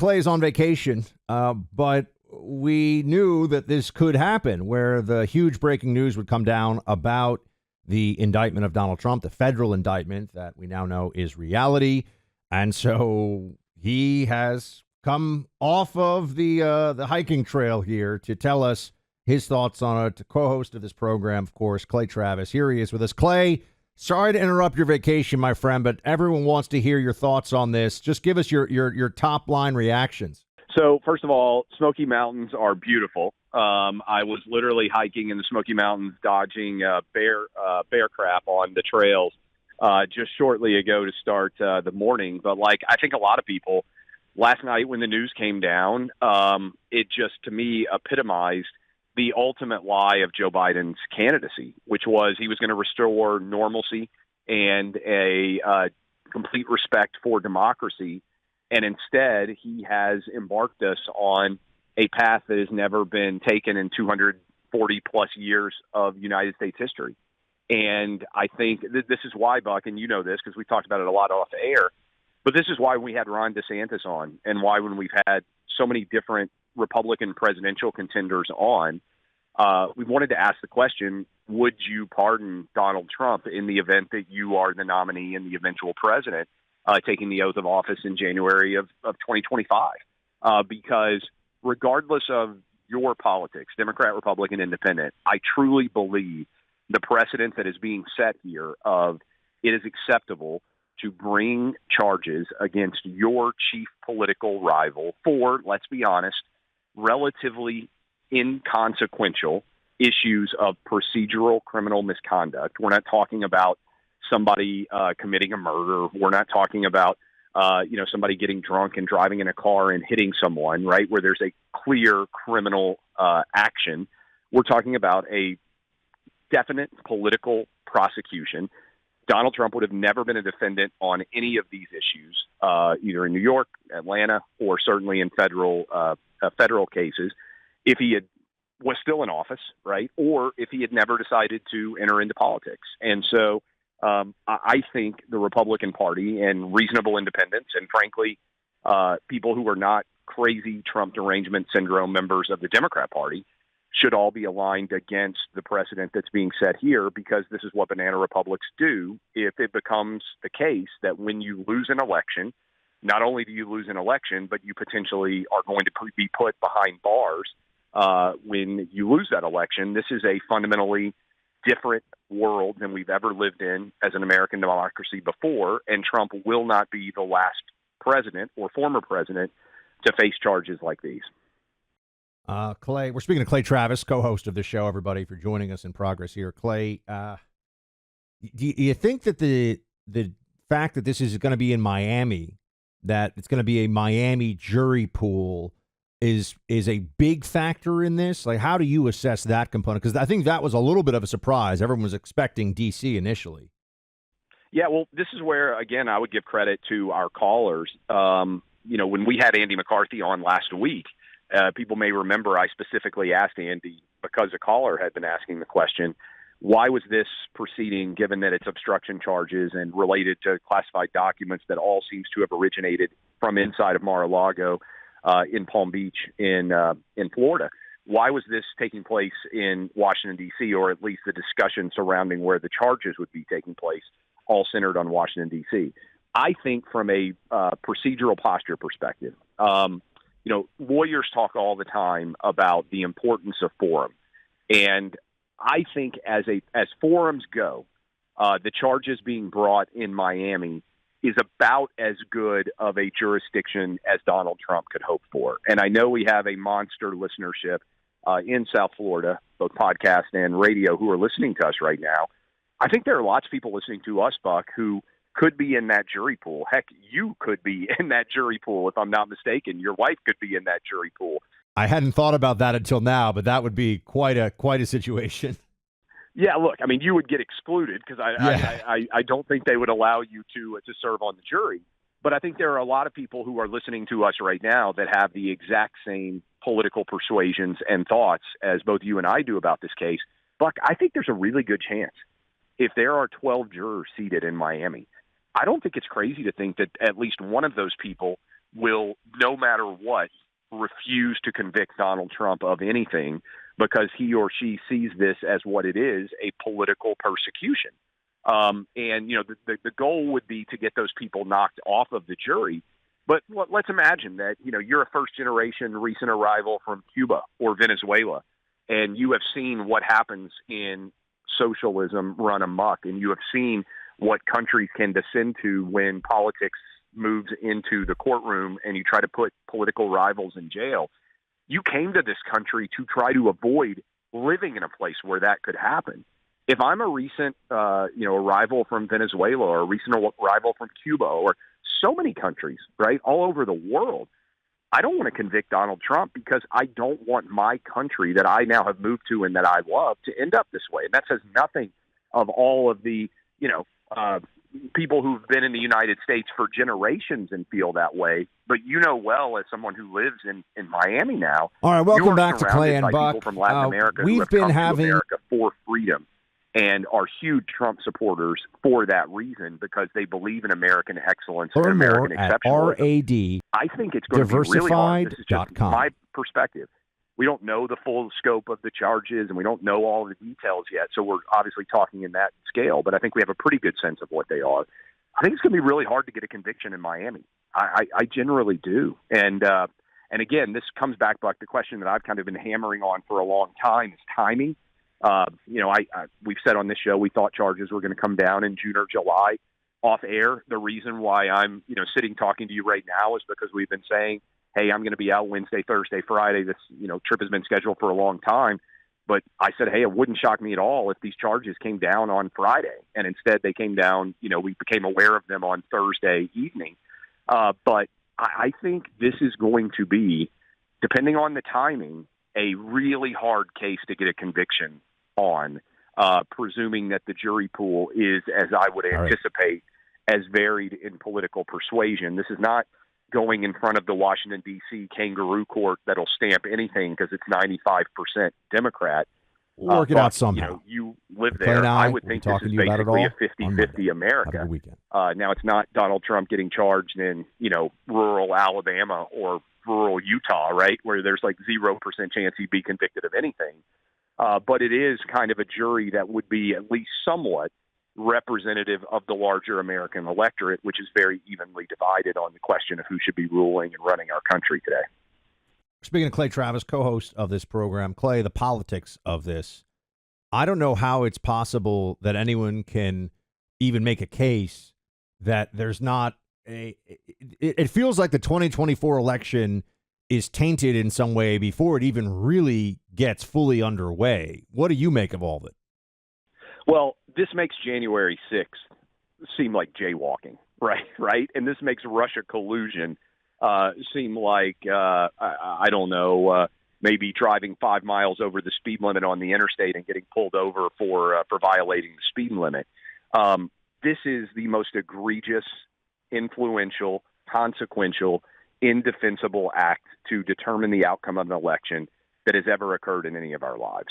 Clay's on vacation, but we knew that this could happen, where the huge breaking news would come down about the indictment of Donald Trump, the federal indictment that we now know is reality. And so he has come off of the hiking trail here to tell us his thoughts on it. Co-host of this program, of course, Clay Travis. Here he is with us. Clay, sorry to interrupt your vacation, my friend, but everyone wants to hear your thoughts on this. Just give us your top line reactions. So, first of all, Smoky Mountains are beautiful. I was literally hiking in the Smoky Mountains, dodging bear crap on the trails just shortly ago to start the morning. But, I think a lot of people, last night when the news came down, it just, to me, epitomized the ultimate lie of Joe Biden's candidacy, which was he was going to restore normalcy and a complete respect for democracy. And instead, he has embarked us on a path that has never been taken in 240-plus years of United States history. And I think this is why, Buck, and you know this because we talked about it a lot off the air, but this is why we had Ron DeSantis on, and why when we've had so many different Republican presidential contenders on, we wanted to ask the question, would you pardon Donald Trump in the event that you are the nominee and the eventual president taking the oath of office in January of 2025? Because regardless of your politics, Democrat, Republican, Independent, I truly believe the precedent that is being set here of it is acceptable to bring charges against your chief political rival for, let's be honest, relatively inconsequential issues of procedural criminal misconduct. We're not talking about somebody committing a murder. We're not talking about somebody getting drunk and driving in a car and hitting someone, right, where there's a clear criminal action. We're talking about a definite political prosecution. Donald Trump would have never been a defendant on any of these issues, either in New York, Atlanta, or certainly in federal cases, if he was still in office, right, or if he had never decided to enter into politics. And so I think the Republican Party and reasonable independents, and frankly, people who are not crazy Trump derangement syndrome members of the Democrat Party, should all be aligned against the precedent that's being set here, because this is what banana republics do. If it becomes the case that when you lose an election, not only do you lose an election, but you potentially are going to be put behind bars when you lose that election. This is a fundamentally different world than we've ever lived in as an American democracy before, and Trump will not be the last president or former president to face charges like these. Clay, we're speaking to Clay Travis, co-host of the show, everybody, for joining us in progress here. Clay, do you think that the fact that this is going to be in Miami, that it's going to be a Miami jury pool, is a big factor in this? Like, how do you assess that component? Because I think that was a little bit of a surprise. Everyone was expecting D.C. initially. Yeah, well, this is where, again, I would give credit to our callers. When we had Andy McCarthy on last week, people may remember I specifically asked Andy, because a caller had been asking the question, why was this proceeding, given that it's obstruction charges and related to classified documents that all seems to have originated from inside of Mar-a-Lago in Palm Beach in Florida? Why was this taking place in Washington, D.C., or at least the discussion surrounding where the charges would be taking place all centered on Washington, D.C.? I think from a procedural posture perspective, lawyers talk all the time about the importance of forum. And I think as forums go, the charges being brought in Miami is about as good of a jurisdiction as Donald Trump could hope for. And I know we have a monster listenership in South Florida, both podcast and radio, who are listening to us right now. I think there are lots of people listening to us, Buck, who could be in that jury pool. Heck, you could be in that jury pool, if I'm not mistaken. Your wife could be in that jury pool. I hadn't thought about that until now, but that would be quite a situation. Yeah, look, I mean, you would get excluded because I don't think they would allow you to serve on the jury. But I think there are a lot of people who are listening to us right now that have the exact same political persuasions and thoughts as both you and I do about this case. Buck, I think there's a really good chance if there are 12 jurors seated in Miami, I don't think it's crazy to think that at least one of those people will, no matter what, refuse to convict Donald Trump of anything because he or she sees this as what it is, a political persecution. And, the goal would be to get those people knocked off of the jury. But let's imagine that, you're a first-generation recent arrival from Cuba or Venezuela, and you have seen what happens in socialism run amok, and you have seen what countries can descend to when politics moves into the courtroom and you try to put political rivals in jail. You came to this country to try to avoid living in a place where that could happen. If I'm a recent, arrival from Venezuela or a recent arrival from Cuba or so many countries, right, all over the world, I don't want to convict Donald Trump because I don't want my country that I now have moved to and that I love to end up this way. And that says nothing of all of the, people who've been in the United States for generations and feel that way. But well, as someone who lives in Miami now. All right, welcome back to Clay and Buck. People from Latin America we've been having America for freedom and are huge Trump supporters for that reason because they believe in American excellence and American exceptionalism. RAD. I think it's going to be really hard. This is just my perspective. We don't know the full scope of the charges, and we don't know all of the details yet. So we're obviously talking in that scale, but I think we have a pretty good sense of what they are. I think it's going to be really hard to get a conviction in Miami. I generally do. And again, this comes back, Buck, the question that I've kind of been hammering on for a long time is timing. We've said on this show we thought charges were going to come down in June or July off air. The reason why I'm sitting talking to you right now is because we've been saying, hey, I'm going to be out Wednesday, Thursday, Friday. This trip has been scheduled for a long time. But I said, hey, it wouldn't shock me at all if these charges came down on Friday. And instead they came down, we became aware of them on Thursday evening. But I think this is going to be, depending on the timing, a really hard case to get a conviction on, presuming that the jury pool is, as I would anticipate, as varied in political persuasion. This is not going in front of the Washington, D.C. kangaroo court that'll stamp anything because it's 95% Democrat. We'll work it out somehow. You live there. I would think this is basically a 50-50 America. Now, it's not Donald Trump getting charged in, rural Alabama or rural Utah, right, where there's like 0% chance he'd be convicted of anything. But it is kind of a jury that would be at least somewhat representative of the larger American electorate, which is very evenly divided on the question of who should be ruling and running our country today. Speaking of Clay Travis, co-host of this program, Clay, the politics of this, I don't know how it's possible that anyone can even make a case that there's not it feels like the 2024 election is tainted in some way before it even really gets fully underway. What do you make of all of it? Well, this makes January 6th seem like jaywalking, right? And this makes Russia collusion seem like, I don't know, maybe driving 5 miles over the speed limit on the interstate and getting pulled over for violating the speed limit. This is the most egregious, influential, consequential, indefensible act to determine the outcome of an election that has ever occurred in any of our lives.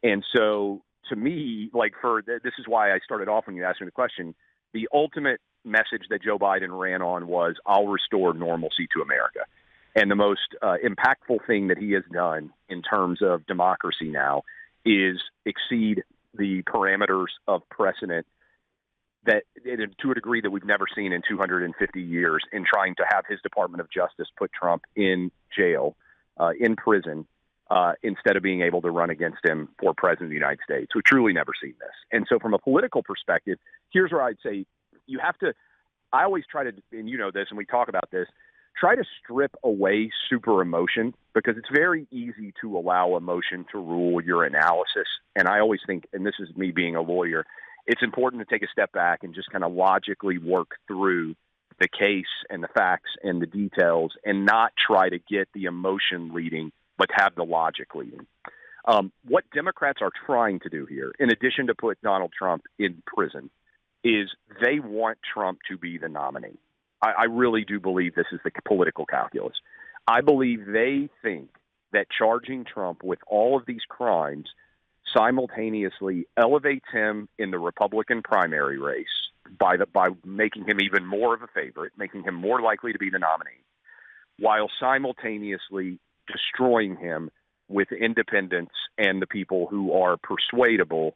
And so, to me, this is why I started off when you asked me the question, the ultimate message that Joe Biden ran on was, I'll restore normalcy to America. And the most impactful thing that he has done in terms of democracy now is exceed the parameters of precedent that, to a degree that we've never seen in 250 years, in trying to have his Department of Justice put Trump in jail, in prison, instead of being able to run against him for president of the United States. We've truly never seen this. And so from a political perspective, here's where I'd say you have to, I always try to, and you know this, and we talk about this, try to strip away super emotion, because it's very easy to allow emotion to rule your analysis. And I always think, and this is me being a lawyer, it's important to take a step back and just kind of logically work through the case and the facts and the details, and not try to get the emotion leading, but have the logic leading. What Democrats are trying to do here, in addition to put Donald Trump in prison, is they want Trump to be the nominee. I really do believe this is the political calculus. I believe they think that charging Trump with all of these crimes simultaneously elevates him in the Republican primary race by making him even more of a favorite, making him more likely to be the nominee. while simultaneously destroying him with independents and the people who are persuadable,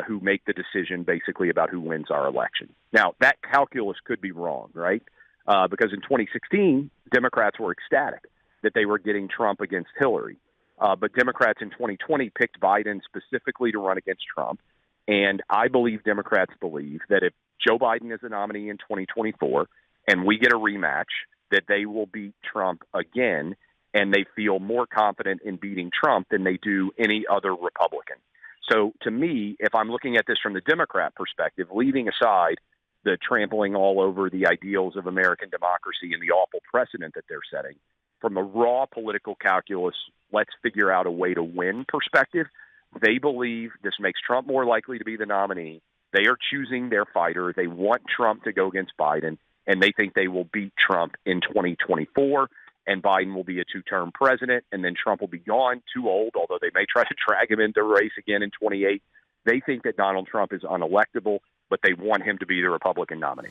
who make the decision basically about who wins our election. Now, that calculus could be wrong, right? Because in 2016, Democrats were ecstatic that they were getting Trump against Hillary. But Democrats in 2020 picked Biden specifically to run against Trump. And I believe Democrats believe that if Joe Biden is the nominee in 2024 and we get a rematch, that they will beat Trump again, and they feel more confident in beating Trump than they do any other Republican. So to me, if I'm looking at this from the Democrat perspective, leaving aside the trampling all over the ideals of American democracy and the awful precedent that they're setting, from a raw political calculus, let's figure out a way to win perspective, they believe this makes Trump more likely to be the nominee. They are choosing their fighter. They want Trump to go against Biden, and they think they will beat Trump in 2024, and Biden will be a two-term president, and then Trump will be gone, too old, although they may try to drag him into the race again in 28. They think that Donald Trump is unelectable, but they want him to be the Republican nominee.